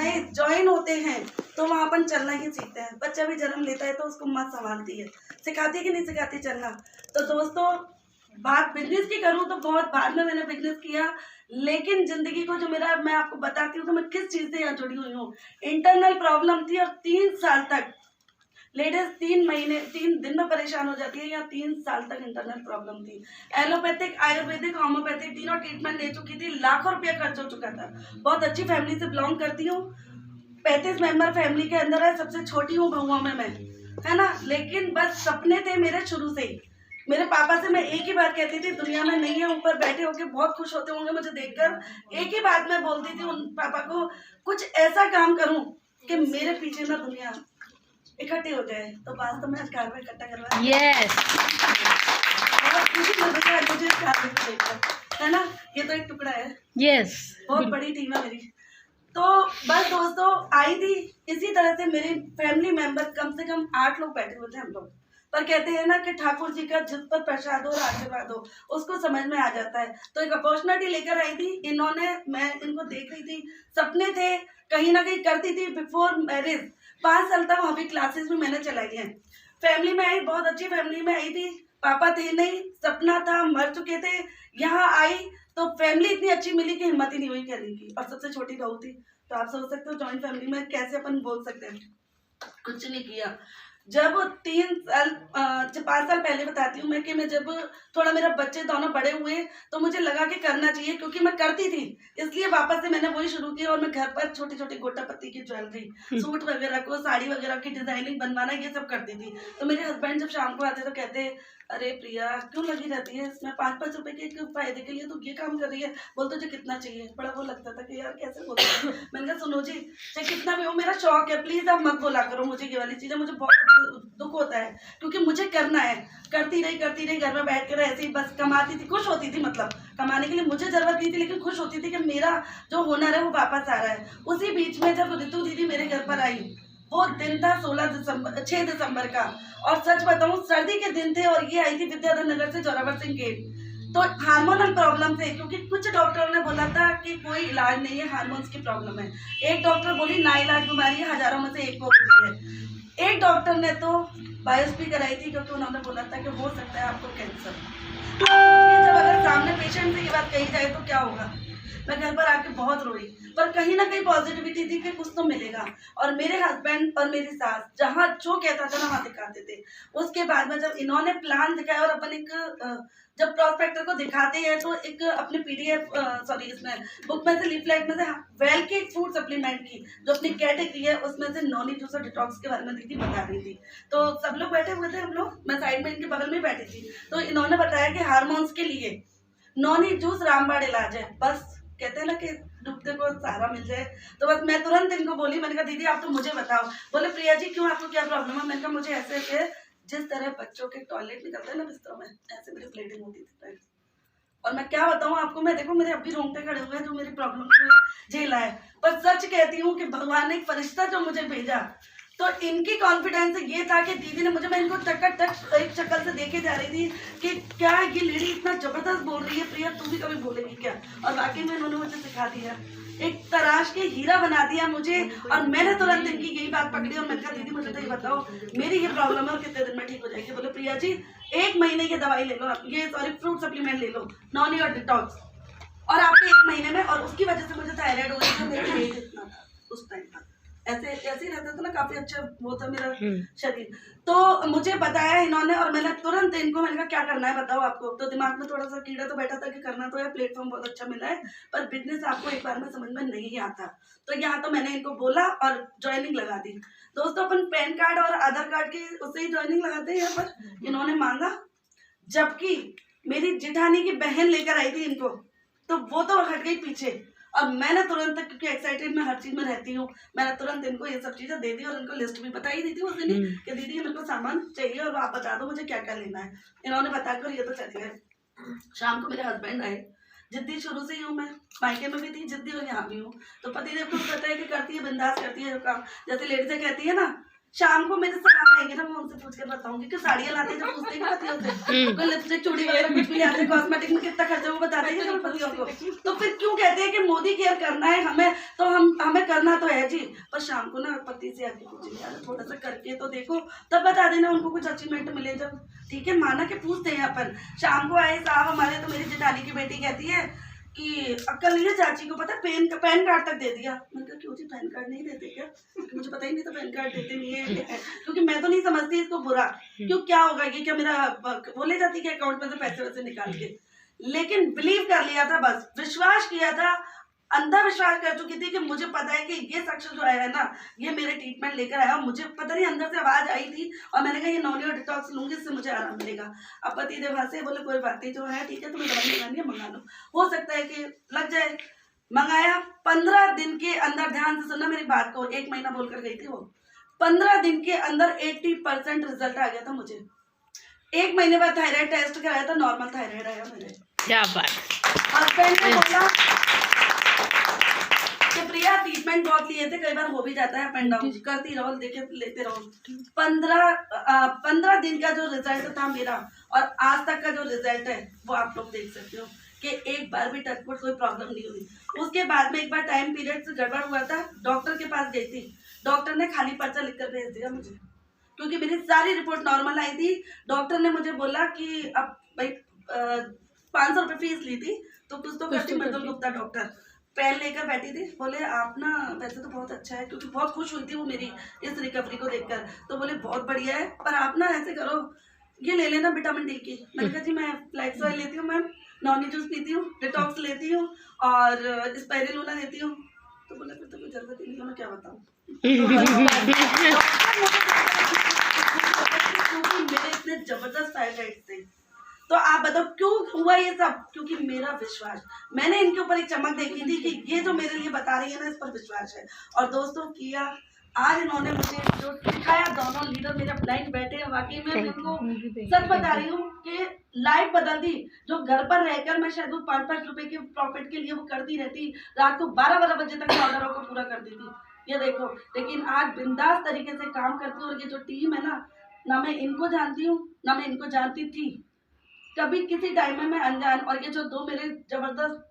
नए ज्वाइन होते हैं तो वहाँ अपन चलना ही सीखते हैं। बच्चा भी जन्म लेता है तो उसको माँ संभालती है, सिखाती है कि नहीं सिखाती चलना। तो दोस्तों बात बिजनेस की करूँ तो बहुत बाद में मैंने बिजनेस किया, लेकिन जिंदगी को जो मेरा, मैं आपको बताती हूँ कि मैं किस चीज़ से यहाँ जुड़ी हुई हूँ। इंटरनल प्रॉब्लम थी और 3 साल तक लेडीज 3 दिन में परेशान हो जाती है, या 3 साल तक इंटरनल प्रॉब्लम थी। एलोपैथिक, आयुर्वेदिक, होम्योपैथिक तीनों ट्रीटमेंट ले चुकी थी, लाखों रुपया खर्च हो चुका था। बहुत अच्छी फैमिली से बिलोंग करती हूँ, 35 मेंबर फैमिली के अंदर है, सबसे छोटी हूँ बहुओं में मैं, है ना। लेकिन बस सपने थे मेरे शुरू से ही। मेरे पापा से मैं एक ही बात कहती थी, दुनिया में नहीं है, ऊपर बैठे होके बहुत खुश होते होंगे मुझे देखकर। एक ही बात मैं बोलती थी उन पापा को, कुछ ऐसा काम करूं कि मेरे पीछे ना दुनिया इकट्ठी हो जाए। तो वास्तव में आज कार में इकट्ठा करवा, यस, बहुत खुशी मिल रही है मुझे इस कार में देखकर, है ना। ये तो एक टुकड़ा है, यस, बहुत बड़ी टीम है मेरी। तो बस दोस्तों आई थी, इसी तरह से मेरे फैमिली मेंबर कम से कम 8 लोग बैठे हुए थे हम लोग। पर कहते हैं ना कि ठाकुर जी का जिस पर प्रसाद हो और आशीर्वाद हो उसको समझ में आ जाता है। तो एक अपॉर्चुनिटी लेकर आई थी इन्होंने, मैं इनको देख रही थी, सपने थे, कहीं ना कहीं करती थी बिफोर मैरिज। 5 साल तक वहाँ भी क्लासेस भी मैंने चलाई हैं। फैमिली में आई, बहुत अच्छी फैमिली में आई थी, पापा थे नहीं, सपना था, मर चुके थे। यहाँ आई तो फैमिली इतनी अच्छी मिली कि हिम्मत ही नहीं हुई कहने की, और सबसे छोटी बहू थी। तो आप सोच सकते हो जॉइंट फैमिली में कैसे अपन बोल सकते हैं। कुछ नहीं किया। जब 5 साल पहले बताती हूँ मैं कि मैं जब थोड़ा मेरा बच्चे दोनों बड़े हुए तो मुझे लगा कि करना चाहिए, क्योंकि मैं करती थी, इसलिए वापस से मैंने वही शुरू किया। और मैं घर पर छोटी छोटी गोटा पत्ती की ज्वेलरी, सूट वगैरह को, साड़ी वगैरह की डिजाइनिंग बनवाना, ये सब करती थी। तो मेरे हस्बैंड जब शाम को आते तो कहते, अरे प्रिया क्यों लगी रहती है इसमें, 5-5 रुपए के फायदे के लिए तू ये काम कर रही है, बोल तुझे कितना चाहिए। बड़ा वो लगता था कि यार कैसे बोलते हैं। मैंने कहा सुनो जी, चाहे कितना भी हो, मेरा शौक है, प्लीज आप मत बोला करो मुझे ये वाली चीजें, मुझे बहुत दुख होता है, क्योंकि मुझे करना है। करती रही घर में बैठ कर ऐसे ही बस कमाती थी, खुश होती थी, मतलब कमाने के लिए मुझे जरूरत नहीं थी, लेकिन खुश होती थी कि मेरा जो हुनर है वो वापस आ रहा है। उसी बीच में जब ऋतु दीदी मेरे घर पर आई, वो दिन था 6 दिसंबर का, और सच बताऊं सर्दी के दिन थे, और ये आई थी विद्याधर नगर से जोरावर सिंह गेट। तो हार्मोनल प्रॉब्लम थे, क्योंकि कुछ डॉक्टरों ने बोला था कि कोई इलाज नहीं है, हार्मोन्स की प्रॉब्लम है। एक डॉक्टर बोली ना इलाज बीमारी है, हजारों में से एक को होती है। एक डॉक्टर ने तो बायोप्सी कराई थी, क्योंकि उन्होंने बोला था कि हो सकता है आपको कैंसर। जब अगर सामने पेशेंट से ये बात कही जाए तो क्या होगा। मैं घर पर आके बहुत रोई, पर कहीं ना कहीं पॉजिटिविटी थी कि कुछ तो मिलेगा। और मेरे हस्बैंड और मेरी सास जहाँ जो कहता था ना वहाँ दिखाते थे। उसके बाद में जब इन्होंने प्लान दिखाया, और अपन एक जब प्रॉस्पेक्टर को दिखाते हैं तो एक अपने पीडीएफ इसमें बुक में से, लीफलेट में से, वेल की फूड सप्लीमेंट की जो अपनी कैटेगरी है उसमें से नॉनी जूस और डिटॉक्स के बारे में दीदी बता रही थी। तो सब लोग बैठे हुए थे, हम लोग, मैं साइड में इनके बगल में बैठी थी। तो इन्होंने बताया कि हार्मोन्स के लिए नॉनी जूस रामबाण इलाज है। बस कहते हैं ना कि डूबते को सहारा मिल जाए। तो बस मैं तुरंत इनको बोली, मैंने कहा दीदी आप तो मुझे बताओ। बोले प्रिया जी क्यों, आपको क्या प्रॉब्लम है। मैंने कहा मुझे ऐसे ऐसे, जिस तरह बच्चों के टॉयलेट निकलते हैं ना बिस्तरों में, ऐसे मेरी ब्लीडिंग होती थी। और मैं क्या बताऊं आपको, मैं देखो मेरे अभी रोंगटे खड़े हुए हैं जो मेरी प्रॉब्लम को झेला है। पर सच कहती हूँ कि भगवान ने एक फरिश्ता जो मुझे भेजा, तो इनकी कॉन्फिडेंस ये था कि दीदी ने मुझे, मैं इनको टक एक शक्ल से देखे जा रही थी कि क्या ये लेडी इतना जबरदस्त बोल रही है, प्रिया तू भी कभी बोलेगी क्या। और वाकई में इन्होंने मुझे सिखा दिया, एक तराश के हीरा बना दिया मुझे। और मैंने तुरंत इनकी यही बात पकड़ी और मैंने कहा दीदी मुझे तो ये बताओ मेरी ये प्रॉब्लम है और कितने दिन में ठीक हो जाएगी। बोले प्रिया जी 1 महीने की दवाई ले लो, ये फ्रूट सप्लीमेंट ले लो, नॉनी और डिटॉक्स, और आपके 1 महीने में। और उसकी वजह से मुझे थायराइड हो गई, मेरा वेट इतना था उस टाइम पर, ऐसे ही रहता था ना, काफी अच्छा वो था मेरा शरीर। तो मुझे बताया इन्होंने, और मैंने तुरंत इनको, मैंने कहा क्या करना है बताओ आपको। तो दिमाग में थोड़ा सा कीड़ा तो बैठा था कि करना तो है, प्लेटफॉर्म बहुत अच्छा मिला है, पर बिजनेस आपको एक बार में समझ में नहीं आता। तो यहाँ तो मैंने इनको बोला और ज्वाइनिंग लगा दी। दोस्तों अपन पैन कार्ड और आधार कार्ड की उससे ही ज्वाइनिंग लगाते हैं यहाँ पर। इन्होंने मांगा, जबकि मेरी जिठानी की बहन लेकर आई थी इनको, तो वो तो हट गई पीछे। और मैंने तुरंत, क्योंकि एक्साइटेड मैं हर चीज में रहती हूँ, मैंने तुरंत इनको ये सब चीजें दे दी और इनको लिस्ट भी बताई दी थी उस दिन ही कि दीदी मेरे को सामान चाहिए और आप बता दो मुझे क्या क्या लेना है। इन्होंने बताकर ये तो चले गए। शाम को मेरे हस्बैंड आए, जिद्दी शुरू से ही हूँ मैं, मायके में भी थी जिद्दी और यहाँ भी हूँ। तो पति देव को पता है कि करती है, बिंदास करती है काम। जैसे लेडीजें कहती है ना शाम को मेरे साथ आएंगे ना, मैं उनसे पूछ कर बताऊंगी कि साड़ियाँ लाते जब पूछते हैं पतियों से, कोई लिपस्टिक चूड़ी वगैरह कुछ भी ले आते, कॉस्मेटिक में कितना खर्चा वो बताते हैं पतियों को। तो फिर क्यों कहते हैं कि मोदी केयर करना है हमें, तो हमें करना तो है जी, पर शाम को ना पति से आके पूछेंगे यार थोड़ा सा करके तो देखो, तब बता देना उनको कुछ अचीवमेंट मिले जब, ठीक है, माना कि पूछते हैं अपन। शाम को आए साहब हमारे, तो मेरी जेठानी की बेटी कहती है कि अक्ल नहीं है चाची को, पता पैन कार्ड तक दे दिया। मैंने कहा क्यों जी पैन कार्ड नहीं देते क्या? मुझे पता ही नहीं था पैन कार्ड देते नहीं है, क्योंकि मैं तो नहीं समझती इसको बुरा, क्यों क्या होगा ये, क्या मेरा वो ले जाती है अकाउंट में से पैसे वैसे निकाल के। लेकिन बिलीव कर लिया था, बस विश्वास किया था, अंधा विश्वास कर चुकी थी कि मुझे पता है कि ये शख्स जो आया है ना, ये मेरे ट्रीटमेंट लेकर आया, मुझे पता नहीं अंदर से आवाज आई थी और मैंने कहा ये नॉनियो डिटॉक्स लूंगी, इससे मुझे आराम मिलेगा। अब पति देव हंसे, बोले कोई बात नहीं, जो है ठीक है, तुम्हें दवाई मंगानी है मंगा लो, हो सकता है कि लग जाए। मंगाया, 15 दिन के अंदर, ध्यान से सुनना मेरी बात को, 1 महीना बोलकर गई थी वो, 15 दिन के अंदर 80% रिजल्ट आ गया था मुझे। 1 महीने बाद थायराइड टेस्ट कराया था, नॉर्मल थायराइड आया मेरे। क्या बात। हस्बैंड ने बोला कि प्रिया ट्रीटमेंट बहुत लिए थे, कई बार हो भी जाता है अप एंड डाउन, करती रहो, देखे लेते रहो। 15 दिन का जो रिजल्ट था मेरा और आज तक का जो रिजल्ट है वो आप लोग देख सकते हो कि एक बार भी टचवुड कोई प्रॉब्लम नहीं हुई। उसके बाद में एक बार टाइम पीरियड से गड़बड़ हुआ था, डॉक्टर के पास गई थी, डॉक्टर ने खाली पर्चा लिखकर भेज दिया मुझे, क्योंकि मेरी सारी रिपोर्ट नॉर्मल आई थी। डॉक्टर ने मुझे बोला कि अब भाई 500 रुपये फीस ली थी, तो कुछ तो करती। मृदुल गुप्ता डॉक्टर पेन लेकर बैठी थी, बोले आप ना वैसे तो बहुत अच्छा है, क्योंकि बहुत खुश हुई थी वो मेरी इस रिकवरी को देखकर, तो बोले बहुत बढ़िया है, पर आप ना ऐसे करो, ये ले लेना विटामिन डी की। मैंने कहा जी मैं फ्लैक्स ऑयल लेती हूँ मैम, नॉनी जूस पीती हूँ, डिटॉक्स लेती हूँ और स्पाइरुलिना लेती हूँ। तो बोले फिर तो कोई जरूरत ही नहीं है, मैं क्या बताऊँ। क्योंकि मेरे इतने जबरदस्त थायराइड थे, तो आप बताओ क्यों हुआ ये सब, क्योंकि मेरा विश्वास, मैंने इनके ऊपर एक चमक देखी थी कि ये जो मेरे लिए बता रही है ना, इस पर विश्वास है। और दोस्तों किया, आज इन्होंने मुझे जो दिखाया, दोनों लीडर मेरे ब्लाइंड बैठे हैं, वाकई में इनको सच बता रही हूँ कि लाइफ बदल दी। जो घर पर रहकर मैं शायद 5-5 रुपए के प्रॉफिट के लिए वो करती रहती, रात को 12-12 बजे तक ऑर्डरों को पूरा कर दी थी, ये देखो। लेकिन आज बिंदास तरीके से काम करती हूँ, और ये जो टीम है ना मैं इनको जानती हूँ ना मैं इनको जानती थी, कभी किसी टाइम में मैं अनजान, और ये जो 2 मेरे जबरदस्त